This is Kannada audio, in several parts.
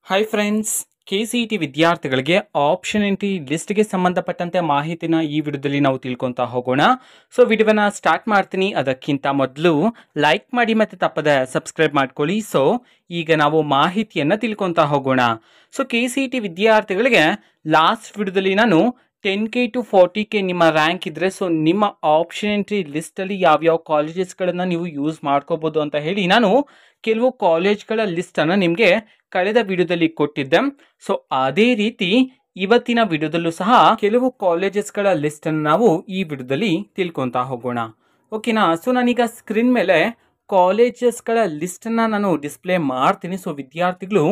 ಹಾಯ್ ಫ್ರೆಂಡ್ಸ್, KCET ವಿದ್ಯಾರ್ಥಿಗಳಿಗೆ ಆಪ್ಷನ್ ಎಂಟ್ರಿ ಲಿಸ್ಟ್ಗೆ ಸಂಬಂಧಪಟ್ಟಂತೆ ಮಾಹಿತಿನ ಈ ವಿಡಿಯೋದಲ್ಲಿ ನಾವು ತಿಳ್ಕೊತಾ ಹೋಗೋಣ. ಸೊ ವಿಡಿಯೋನ ಸ್ಟಾರ್ಟ್ ಮಾಡ್ತೀನಿ. ಅದಕ್ಕಿಂತ ಮೊದಲು ಲೈಕ್ ಮಾಡಿ ಮತ್ತು ತಪ್ಪದೆ ಸಬ್ಸ್ಕ್ರೈಬ್ ಮಾಡ್ಕೊಳ್ಳಿ. ಸೊ ಈಗ ನಾವು ಮಾಹಿತಿಯನ್ನು ತಿಳ್ಕೊತಾ ಹೋಗೋಣ. ಸೊ KCET ವಿದ್ಯಾರ್ಥಿಗಳಿಗೆ ಲಾಸ್ಟ್ ವಿಡಿಯೋದಲ್ಲಿ ನಾನು 10K to 40K ನಿಮ್ಮ ರ್ಯಾಂಕ್ ಇದ್ದರೆ ಸೊ ನಿಮ್ಮ ಆಪ್ಷನ್ ಎಂಟ್ರಿ ಲಿಸ್ಟಲ್ಲಿ ಯಾವ್ಯಾವ ಕಾಲೇಜಸ್ಗಳನ್ನು ನೀವು ಯೂಸ್ ಮಾಡ್ಕೋಬೋದು ಅಂತ ಹೇಳಿ ನಾನು ಕೆಲವು ಕಾಲೇಜ್ಗಳ ಲಿಸ್ಟನ್ನು ನಿಮಗೆ ಕಳೆದ ವಿಡಿಯೋದಲ್ಲಿ ಕೊಟ್ಟಿದ್ದೆ. ಸೊ ಅದೇ ರೀತಿ ಇವತ್ತಿನ ವಿಡಿಯೋದಲ್ಲೂ ಸಹ ಕೆಲವು ಕಾಲೇಜಸ್ಗಳ ಲಿಸ್ಟನ್ನು ನಾವು ಈ ವಿಡಿಯೋದಲ್ಲಿ ತಿಳ್ಕೊತಾ ಹೋಗೋಣ. ಓಕೆನಾ. ಸೊ ನಾನೀಗ ಸ್ಕ್ರೀನ್ ಮೇಲೆ ಕಾಲೇಜಸ್ಗಳ ಲಿಸ್ಟನ್ನು ನಾನು ಡಿಸ್ಪ್ಲೇ ಮಾಡ್ತೀನಿ. ಸೊ ವಿದ್ಯಾರ್ಥಿಗಳು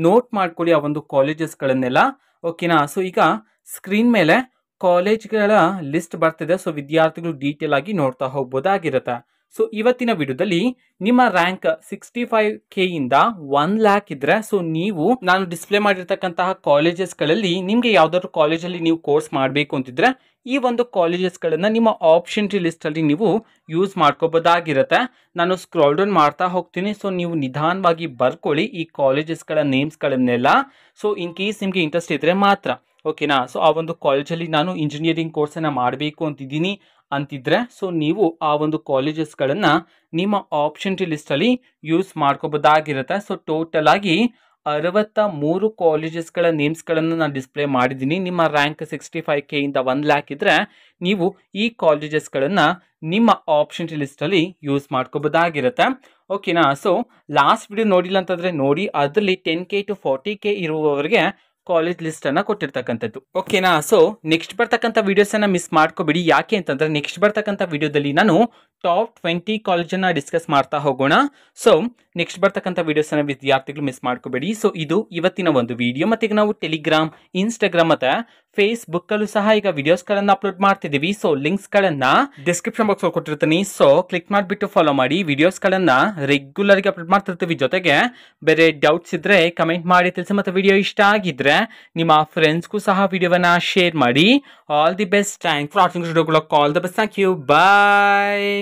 ನೋಟ್ ಮಾಡ್ಕೊಳ್ಳಿ ಆ ಒಂದು ಕಾಲೇಜಸ್ಗಳನ್ನೆಲ್ಲ. ಓಕೆನಾ. ಸೊ ಈಗ ಸ್ಕ್ರೀನ್ ಮೇಲೆ ಕಾಲೇಜ್ಗಳ ಲಿಸ್ಟ್ ಬರ್ತಿದೆ. ಸೊ ವಿದ್ಯಾರ್ಥಿಗಳು ಡೀಟೇಲ್ ಆಗಿ ನೋಡ್ತಾ ಹೋಗ್ಬೋದಾಗಿರುತ್ತೆ. ಸೊ ಇವತ್ತಿನ ವಿಡಿಯೋದಲ್ಲಿ ನಿಮ್ಮ ರ್ಯಾಂಕ್ 65K ಇಂದ 1 lakh ಇದ್ರೆ ಸೊ ನೀವು ನಾನು ಡಿಸ್ಪ್ಲೇ ಮಾಡಿರ್ತಕ್ಕಂತಹ ಕಾಲೇಜಸ್ಗಳಲ್ಲಿ ನಿಮಗೆ ಯಾವ್ದಾದ್ರು ಕಾಲೇಜಲ್ಲಿ ನೀವು ಕೋರ್ಸ್ ಮಾಡಬೇಕು ಅಂತಿದ್ರೆ ಈ ಒಂದು ಕಾಲೇಜಸ್ಗಳನ್ನು ನಿಮ್ಮ ಆಪ್ಷನ್ ಲಿಸ್ಟ್ ಅಲ್ಲಿ ನೀವು ಯೂಸ್ ಮಾಡ್ಕೋಬೋದಾಗಿರುತ್ತೆ. ನಾನು ಸ್ಕ್ರಾಲ್ ಡೌನ್ ಮಾಡ್ತಾ ಹೋಗ್ತೀನಿ. ಸೊ ನೀವು ನಿಧಾನವಾಗಿ ಬರ್ಕೊಳ್ಳಿ ಈ ಕಾಲೇಜಸ್ಗಳ ನೇಮ್ಸ್ಗಳನ್ನೆಲ್ಲ. ಸೊ ಇನ್ ಕೇಸ್ ನಿಮಗೆ ಇಂಟ್ರೆಸ್ಟ್ ಇದ್ರೆ ಮಾತ್ರ. ಓಕೆನಾ. ಸೊ ಆ ಒಂದು ಕಾಲೇಜಲ್ಲಿ ನಾನು ಇಂಜಿನಿಯರಿಂಗ್ ಕೋರ್ಸನ್ನು ಮಾಡಬೇಕು ಅಂತಿದ್ದೀನಿ ಅಂತಿದ್ರೆ ಸೊ ನೀವು ಆ ಒಂದು ಕಾಲೇಜಸ್ಗಳನ್ನು ನಿಮ್ಮ ಆಪ್ಷನ್ ಲಿಸ್ಟಲ್ಲಿ ಯೂಸ್ ಮಾಡ್ಕೋಬೋದಾಗಿರುತ್ತೆ. ಸೊ ಟೋಟಲ್ ಆಗಿ 63 ಕಾಲೇಜಸ್ಗಳ ನೇಮ್ಸ್ಗಳನ್ನು ನಾನು ಡಿಸ್ಪ್ಲೇ ಮಾಡಿದ್ದೀನಿ. ನಿಮ್ಮ ರ್ಯಾಂಕ್ 65K ಇಂದ 1 lakh ಇದ್ದರೆ ನೀವು ಈ ಕಾಲೇಜಸ್ಗಳನ್ನು ನಿಮ್ಮ ಆಪ್ಷನ್ ಲಿಸ್ಟಲ್ಲಿ ಯೂಸ್ ಮಾಡ್ಕೋಬೋದಾಗಿರುತ್ತೆ. ಓಕೆನಾ. ಸೊ ಲಾಸ್ಟ್ ವಿಡಿಯೋ ನೋಡಿಲ್ಲ ಅಂತಂದರೆ ನೋಡಿ, ಅದರಲ್ಲಿ 10K to 40K ಇರುವವರಿಗೆ ಕಾಲೇಜ್ ಲಿಸ್ಟ್ ಅನ್ನ ಕೊಟ್ಟಿರ್ತಕ್ಕಂಥದ್ದು. ಓಕೆನಾ. ಸೊ ನೆಕ್ಸ್ಟ್ ಬರ್ತಕ್ಕಂಥ ವಿಡಿಯೋಸ್ ಅನ್ನ ಮಿಸ್ ಮಾಡ್ಕೋಬೇಡಿ. ಯಾಕೆ ಅಂತಂದ್ರೆ ನೆಕ್ಸ್ಟ್ ಬರ್ತಕ್ಕಂಥ ವಿಡಿಯೋದಲ್ಲಿ ನಾನು ಟಾಪ್ 20 ಕಾಲೇಜನ್ನ ಡಿಸ್ಕಸ್ ಮಾಡ್ತಾ ಹೋಗೋಣ. ಸೊ ನೆಕ್ಸ್ಟ್ ಬರ್ತಕ್ಕಂಥ ವಿಡಿಯೋಸ್ ಅನ್ನ ವಿದ್ಯಾರ್ಥಿಗಳು ಮಿಸ್ ಮಾಡ್ಕೋಬೇಡಿ. ಸೊ ಇದು ಇವತ್ತಿನ ಒಂದು ವಿಡಿಯೋ. ಮತ್ತೆ ಈಗ ನಾವು ಟೆಲಿಗ್ರಾಮ್, ಇನ್ಸ್ಟಾಗ್ರಾಮ್ ಮತ್ತೆ ಫೇಸ್ಬುಕ್ ಅಲ್ಲೂ ಸಹ ಈಗ ವಿಡಿಯೋಸ್ ಗಳನ್ನ ಅಪ್ಲೋಡ್ ಮಾಡ್ತಿದ್ದೀವಿ. ಸೊ ಲಿಂಕ್ಸ್ ಗಳನ್ನ ಡಿಸ್ಕ್ರಿಪ್ಷನ್ ಬಾಕ್ಸ್ ಅಲ್ಲಿ ಕೊಟ್ಟಿರ್ತೀನಿ. ಸೊ ಕ್ಲಿಕ್ ಮಾಡಿಬಿಟ್ಟು ಫಾಲೋ ಮಾಡಿ. ವಿಡಿಯೋಸ್ ಗಳನ್ನ ರೆಗ್ಯುಲರ್ ಆಗಿ ಅಪ್ಲೋಡ್ ಮಾಡ್ತಿರ್ತೀವಿ. ಜೊತೆಗೆ ಬೇರೆ ಡೌಟ್ಸ್ ಇದ್ರೆ ಕಮೆಂಟ್ ಮಾಡಿ ತಿಳಿಸಿ. ಮತ್ತೆ ವಿಡಿಯೋ ಇಷ್ಟ ಆಗಿದ್ರೆ ನಿಮ್ಮ ಫ್ರೆಂಡ್ಸ್ಗೂ ಸಹ ವಿಡಿಯೋವನ್ನ ಶೇರ್ ಮಾಡಿ. All the best. Thank for watching. All the best. Thank you. Bye.